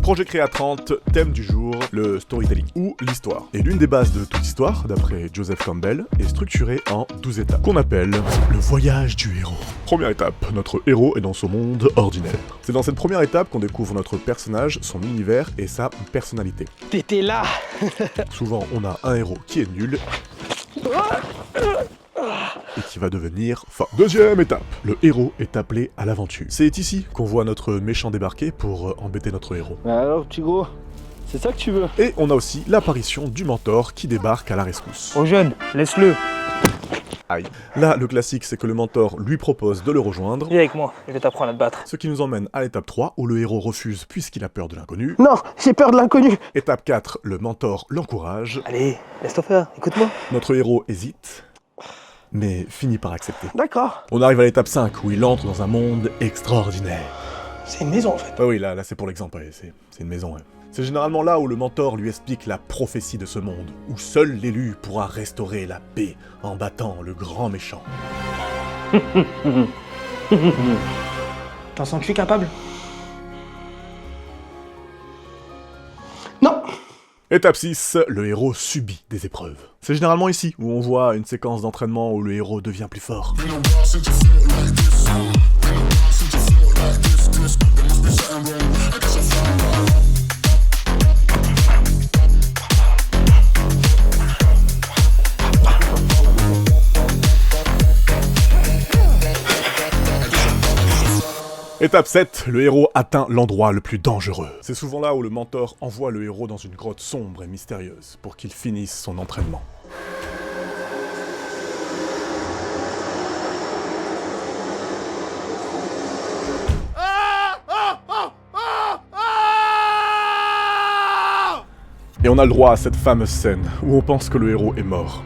Projet Créa 30, thème du jour, le storytelling, ou l'histoire. Et l'une des bases de toute histoire, d'après Joseph Campbell, est structurée en 12 étapes, qu'on appelle le voyage du héros. Première étape, notre héros est dans son monde ordinaire. C'est dans cette première étape qu'on découvre notre personnage, son univers et sa personnalité. T'étais là. Souvent, on a un héros qui est nul, et qui va devenir fort. Deuxième étape, le héros est appelé à l'aventure. C'est ici qu'on voit notre méchant débarquer pour embêter notre héros. Alors, petit gros, c'est ça que tu veux? Et on a aussi l'apparition du mentor qui débarque à la rescousse. Oh jeune, laisse-le. Aïe. Là, le classique, c'est que le mentor lui propose de le rejoindre, Viens avec moi, je vais t'apprendre à te battre. ce qui nous emmène à l'étape 3, où le héros refuse puisqu'il a peur de l'inconnu. Non, j'ai peur de l'inconnu. Étape 4, le mentor l'encourage. Allez, laisse-toi faire, écoute-moi. Notre héros hésite, mais finit par accepter. D'accord. On arrive à l'étape 5, où il entre dans un monde extraordinaire. C'est une maison en fait. Oui, là c'est pour l'exemple, ouais, c'est une maison. Ouais. C'est généralement là où le mentor lui explique la prophétie de ce monde, où seul l'élu pourra restaurer la paix en battant le grand méchant. T'en sens-tu capable? Non. Étape 6, le héros subit des épreuves. C'est généralement ici où on voit une séquence d'entraînement où le héros devient plus fort. Étape 7, le héros atteint l'endroit le plus dangereux. C'est souvent là où le mentor envoie le héros dans une grotte sombre et mystérieuse pour qu'il finisse son entraînement. Et on a le droit à cette fameuse scène où on pense que le héros est mort.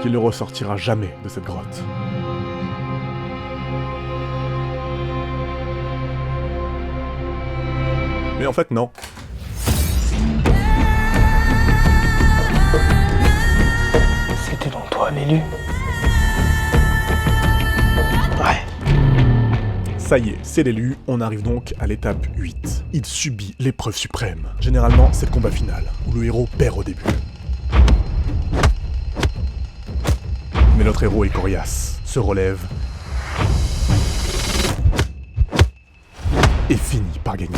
Qu'il ne ressortira jamais de cette grotte. Mais en fait, non. C'était donc toi l'élu. Ouais. Ça y est, c'est l'élu, on arrive donc à l'étape 8. Il subit l'épreuve suprême. Généralement, c'est le combat final, où le héros perd au début. Mais notre héros est coriace, se relève, et finit par gagner.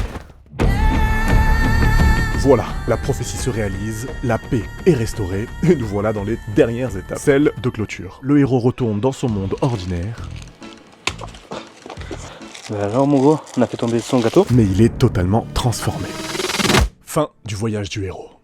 Voilà, la prophétie se réalise, la paix est restaurée, et nous voilà dans les dernières étapes, celle de clôture. Le héros retourne dans son monde ordinaire, Alors mon gros, on a fait tomber son gâteau. mais il est totalement transformé. Fin du voyage du héros.